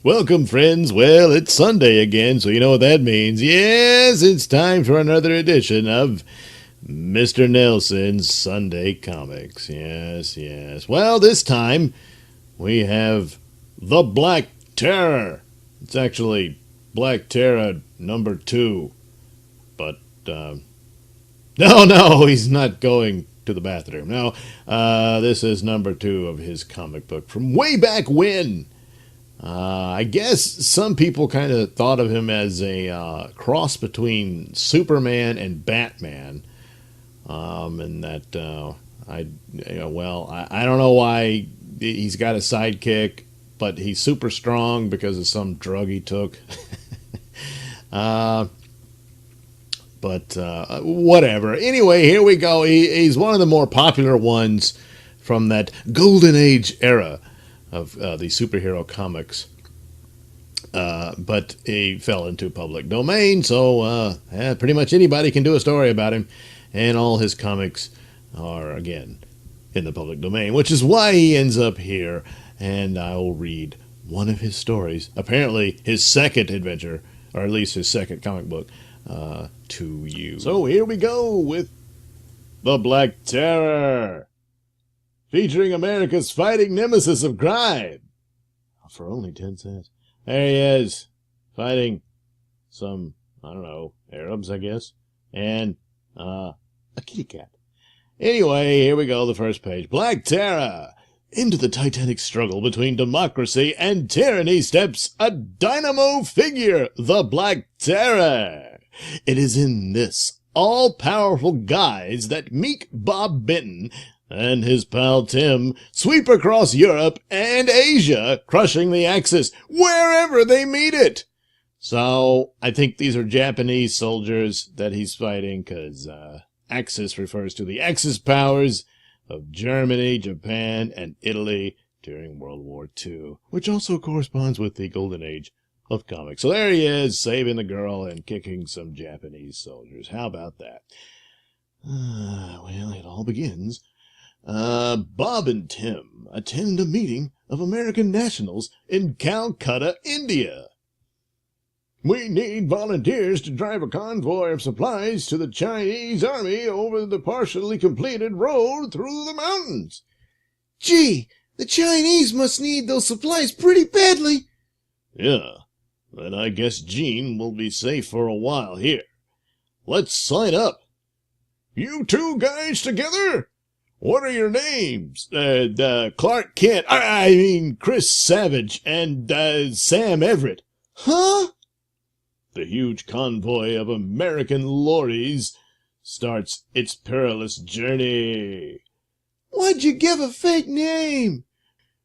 Welcome, friends. Well, it's Sunday again, so you know what that means. Yes, it's time for another edition of Mr. Nailsin's Sunday Comics. Yes. Well, this time we have The Black Terror. It's actually Black Terror number 2. But, no, he's not going to the bathroom. No, this is number 2 of his comic book from way back when. I guess some people kind of thought of him as a cross between Superman and Batman, and that I don't know why he's got a sidekick, but he's super strong because of some drug he took. But whatever. Anyway, here we go. He's one of the more popular ones from that golden age era of the superhero comics, but he fell into public domain, so pretty much anybody can do a story about him, and all his comics are, again, in the public domain, which is why he ends up here, and I will read one of his stories, apparently his second adventure, or at least his second comic book, to you. So here we go with The Black Terror, featuring America's fighting nemesis of crime, for only 10 cents. There he is, fighting some, I don't know, Arabs, I guess, and a kitty cat. Anyway, here we go, the first page. Black Terror. Into the titanic struggle between democracy and tyranny steps a dynamo figure, the Black Terror. It is in this all-powerful guise that meek Bob Benton and his pal Tim sweep across Europe and Asia, crushing the Axis wherever they meet it. So, I think these are Japanese soldiers that he's fighting, because Axis refers to the Axis powers of Germany, Japan, and Italy during World War II, which also corresponds with the golden age of comics. So there he is, saving the girl and kicking some Japanese soldiers. How about that? Well, it all begins. Bob and Tim attend a meeting of American nationals in Calcutta, India. We need volunteers to drive a convoy of supplies to the Chinese army over the partially completed road through the mountains. Gee, the Chinese must need those supplies pretty badly. Yeah, then I guess Gene will be safe for a while here. Let's sign up. You two guys together? What are your names? Clark Kent, I mean Chris Savage, and Sam Everett. Huh? The huge convoy of American lorries starts its perilous journey. Why'd you give a fake name?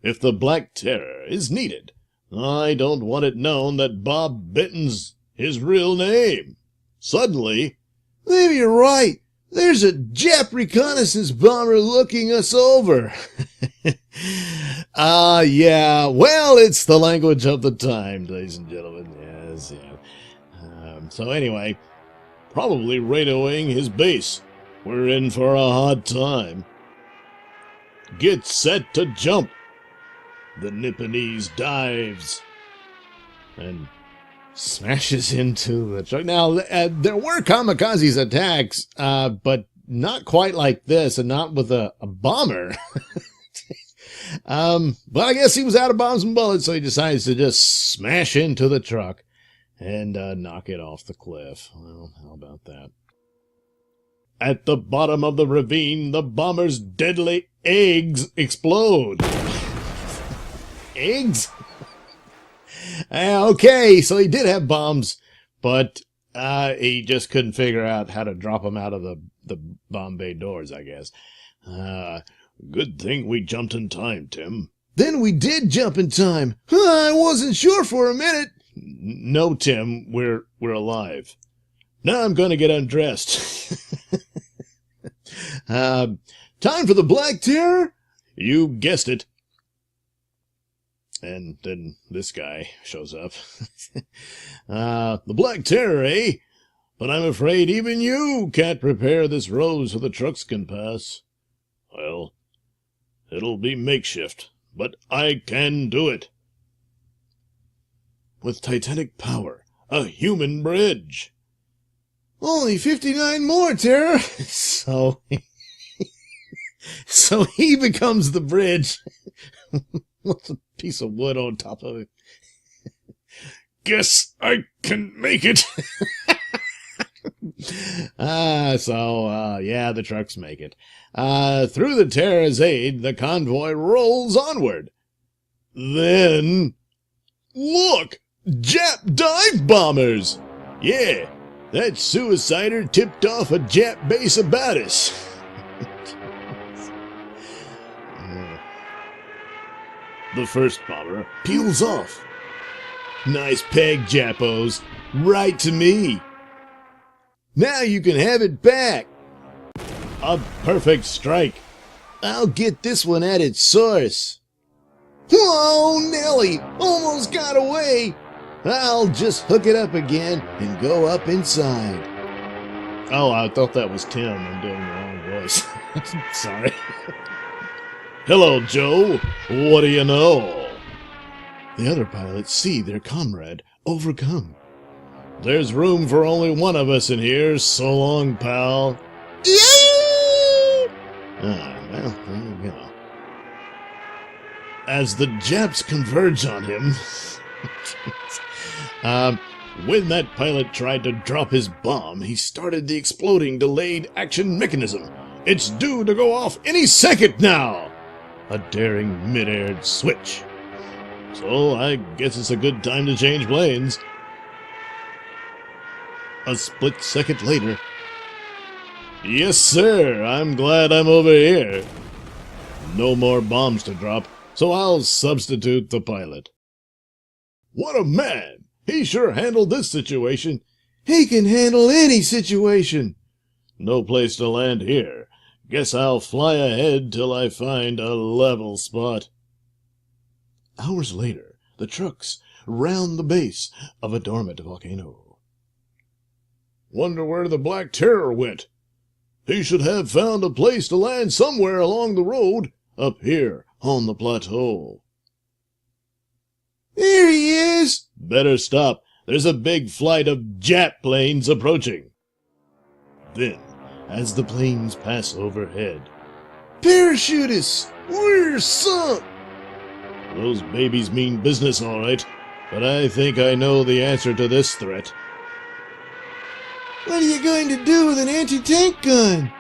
If the Black Terror is needed, I don't want it known that Bob Benton's his real name. Suddenly, Maybe you're right. There's a Jap reconnaissance bomber looking us over. Yeah, well, it's the language of the time, ladies and gentlemen. Yes. So anyway, probably radioing his base. We're in for a hot time. Get set to jump. The Nipponese dives and smashes into the truck. Now, there were kamikazes attacks, but not quite like this, and not with a bomber. But I guess he was out of bombs and bullets, so he decides to just smash into the truck and knock it off the cliff. Well, how about that? At the bottom of the ravine, the bomber's deadly eggs explode. Eggs? Okay, so he did have bombs, but he just couldn't figure out how to drop them out of the bomb bay doors, I guess. Good thing we jumped in time, Tim. Then we did jump in time. I wasn't sure for a minute. No, Tim, we're alive. Now I'm going to get undressed. Time for the Black Terror? You guessed it. And then this guy shows up. The Black Terror, eh? But I'm afraid even you can't prepare this road so the trucks can pass. Well, it'll be makeshift, but I can do it. with titanic power, a human bridge. Only 59 more, Tara. So he becomes the bridge. What's a piece of wood on top of it? Guess I can make it. Yeah, the trucks make it. Through the Terra's aid, the convoy rolls onward. Then, look! Jap dive bombers! Yeah, that suicider tipped off a Jap base about us. The first bomber peels off. Nice peg, Japos. Right to me. Now you can have it back. A perfect strike. I'll get this one at its source. Whoa, Nelly! Almost got away. I'll just hook it up again and go up inside. Oh, I thought that was Tim. I'm doing the wrong voice. Sorry. Hello, Joe. What do you know? The other pilots see their comrade overcome. There's room for only one of us in here. So long, pal. Yay! Well, there you go. As the Japs converge on him, when that pilot tried to drop his bomb, he started the exploding delayed action mechanism. It's due to go off any second now. A daring mid-air switch. So I guess it's a good time to change planes. A split second later. Yes, sir, I'm glad I'm over here. No more bombs to drop, so I'll substitute the pilot. What a man! He sure handled this situation. He can handle any situation. No place to land here. Guess I'll fly ahead till I find a level spot. Hours later, the trucks round the base of a dormant volcano. Wonder where the Black Terror went. He should have found a place to land somewhere along the road, up here on the plateau. There he is! Better stop. There's a big flight of Jap planes approaching. Then, as the planes pass overhead, Parachutists! We're sunk! Those babies mean business, all right, but I think I know the answer to this threat. What are you going to do with an anti-tank gun?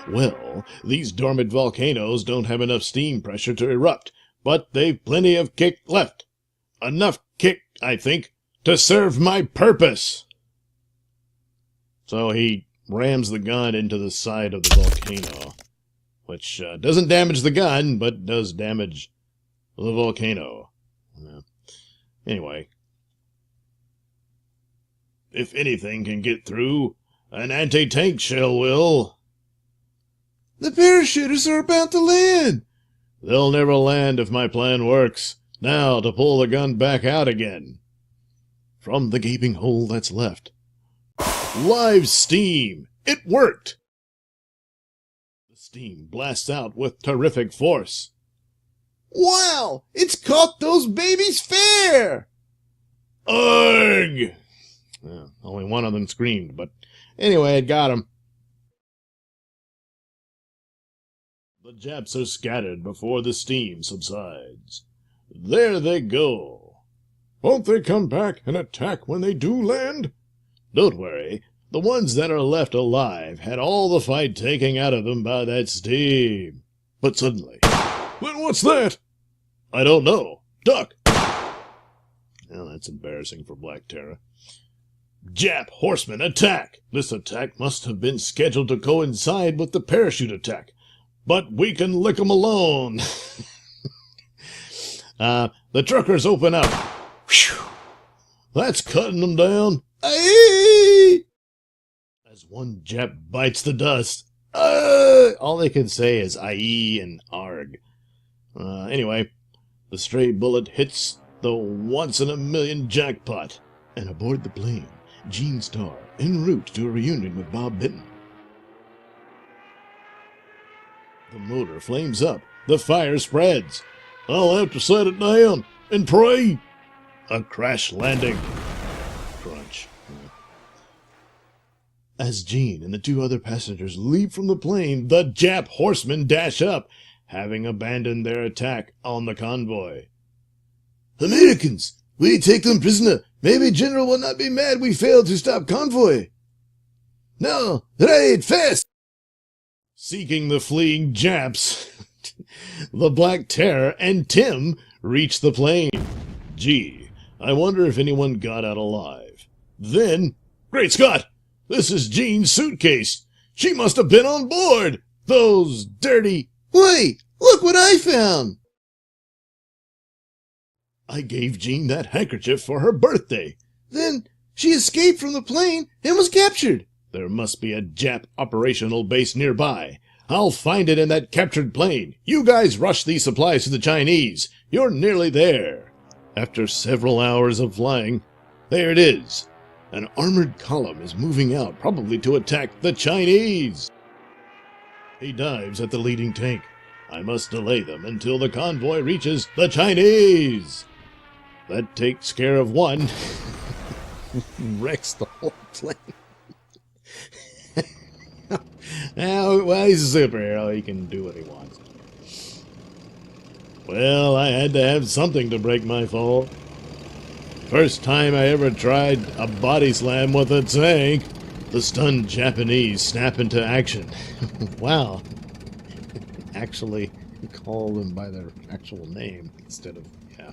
Well, these dormant volcanoes don't have enough steam pressure to erupt, but they've plenty of kick left. Enough kick, I think, to serve my purpose. So he rams the gun into the side of the volcano, which doesn't damage the gun, but does damage the volcano. Anyway, if anything can get through, an anti-tank shell will. The parachutists are about to land. They'll never land if my plan works. Now to pull the gun back out again. From the gaping hole that's left. Live steam! It worked! The steam blasts out with terrific force. Wow! It's caught those babies fair! Ugh! Only one of them screamed, but anyway, it got him. The Japs are scattered before the steam subsides. There they go. Won't they come back and attack when they do land? Don't worry. The ones that are left alive had all the fight taken out of them by that steam. But suddenly... Well, what's that? I don't know. Duck! Well, that's embarrassing for Black Terror. Jap horsemen attack! This attack must have been scheduled to coincide with the parachute attack. But we can lick 'em alone. The truckers open up. Whew. That's cutting them down. Aye! As one Jap bites the dust. All they can say is aye and arg. Anyway, the stray bullet hits the once-in-a-million jackpot. And aboard the plane, Gene Starr, en route to a reunion with Bob Benton. The motor flames up. The fire spreads. I'll have to set it down and pray. A crash landing. Crunch. As Gene and the two other passengers leap from the plane, the Jap horsemen dash up, having abandoned their attack on the convoy. Americans, we take them prisoner. Maybe General will not be mad we failed to stop convoy. No, ride fast! Seeking the fleeing Japs, the Black Terror and Tim reach the plane. Gee, I wonder if anyone got out alive. Then, great Scott! This is Jean's suitcase. She must have been on board. Those dirty... Wait, look what I found. I gave Jean that handkerchief for her birthday. Then she escaped from the plane and was captured. There must be a Jap operational base nearby. I'll find it in that captured plane. You guys rush these supplies to the Chinese. You're nearly there. After several hours of flying, there it is. An armored column is moving out, probably to attack the Chinese. He dives at the leading tank. I must delay them until the convoy reaches the Chinese. That takes care of one. Wrecks the whole plane. Well, he's a superhero. He can do what he wants. Well, I had to have something to break my fall. First time I ever tried a body slam with a tank. The stunned Japanese snap into action. Wow. Actually call them by their actual name instead of, yeah.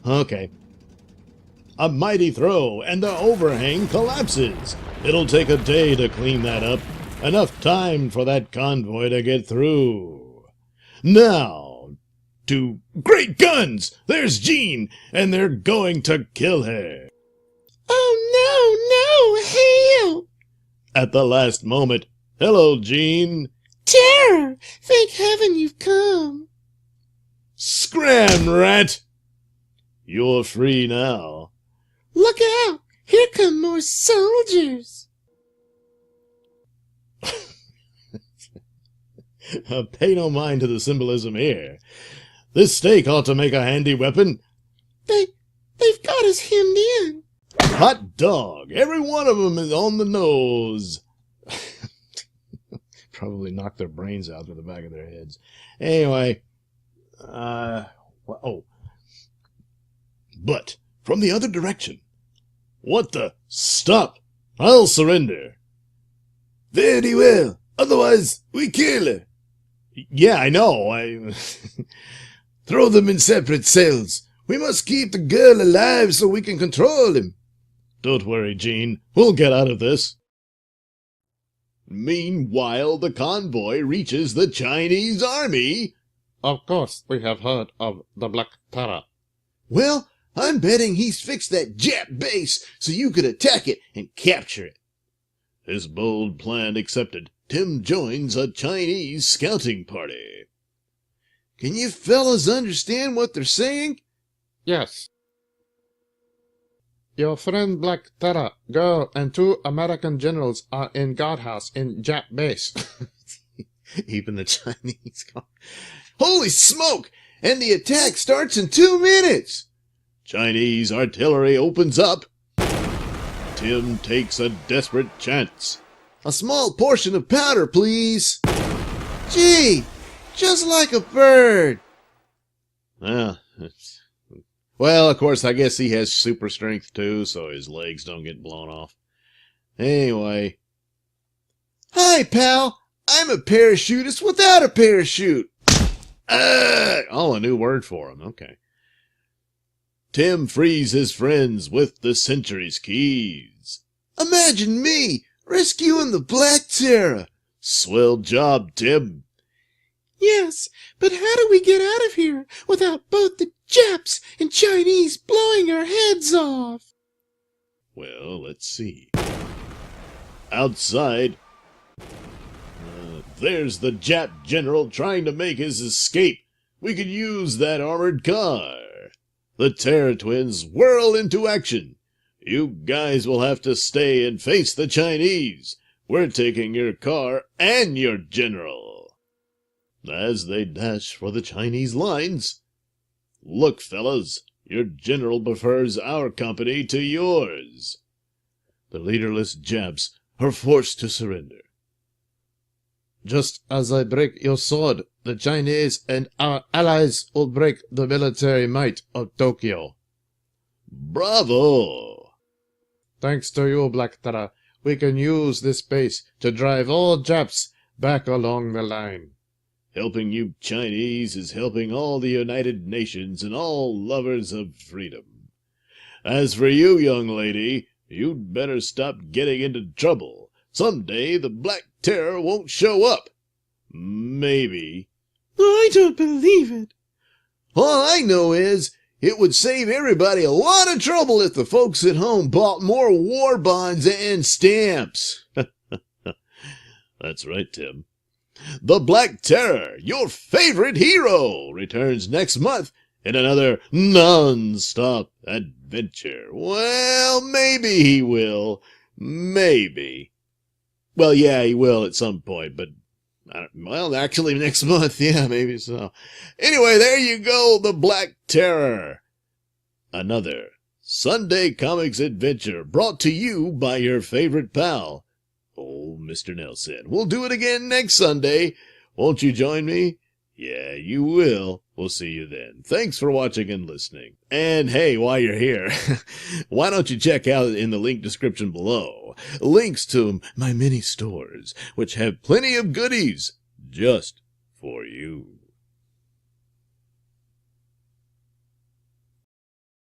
Okay. A mighty throw, and the overhang collapses. It'll take a day to clean that up. Enough time for that convoy to get through. Now, to great guns! There's Jean, and they're going to kill her. Oh, no, help! At the last moment, hello, Jean. Terror! Thank heaven you've come. Scram, rat! You're free now. Look out! Here come more soldiers! Pay no mind to the symbolism here. This stake ought to make a handy weapon. They've got us hemmed in. Hot dog! Every one of them is on the nose. Probably knock their brains out through the back of their heads. Anyway, but from the other direction. What the? Stop! I'll surrender. Very well. Otherwise, we kill her. Yeah, I know. Throw them in separate cells. We must keep the girl alive so we can control him. Don't worry, Jean. We'll get out of this. Meanwhile, the convoy reaches the Chinese army. Of course, we have heard of the Black Terror. Well, I'm betting he's fixed that Jap base so you could attack it and capture it. His bold plan accepted, Tim joins a Chinese scouting party. Can you fellas understand what they're saying? Yes. Your friend Black Terror, girl, and 2 American generals are in guardhouse in Jap base. Even the Chinese. Holy smoke! And the attack starts in 2 minutes! Chinese artillery opens up. Tim takes a desperate chance. A small portion of powder, please. Gee, just like a bird. Well, of course, I guess he has super strength too, so his legs don't get blown off. Anyway. Hi, pal. I'm a parachutist without a parachute. Oh, a new word for him. Okay. Tim frees his friends with the Century's keys. Imagine me rescuing the Black Terror. Swell job, Tim. Yes, but how do we get out of here without both the Japs and Chinese blowing our heads off? Well, let's see. Outside, there's the Jap general trying to make his escape. We could use that armored car. The Terror Twins whirl into action. You guys will have to stay and face the Chinese. We're taking your car and your general. As they dash for the Chinese lines. Look, fellas, Your general prefers our company to yours. The leaderless Japs are forced to surrender. Just as I break your sword, the Chinese and our allies will break the military might of Tokyo. Bravo! Thanks to you, Black Terror, we can use this base to drive all Japs back along the line. Helping you Chinese is helping all the United Nations and all lovers of freedom. As for you, young lady, you'd better stop getting into trouble. Someday the Black Terror won't show up. Maybe. I don't believe it. All I know is it would save everybody a lot of trouble if the folks at home bought more war bonds and stamps. That's right, Tim. The Black Terror, your favorite hero, returns next month in another non-stop adventure. Well, maybe he will. Maybe. Well, yeah, he will at some point, but, well, actually next month, yeah, maybe so. Anyway, there you go, The Black Terror. Another Sunday Comics adventure brought to you by your favorite pal, old Mr. Nailsin. We'll do it again next Sunday. Won't you join me? Yeah, you will. We'll see you then. Thanks for watching and listening. And hey, while you're here, why don't you check out in the link description below links to my mini stores, which have plenty of goodies just for you.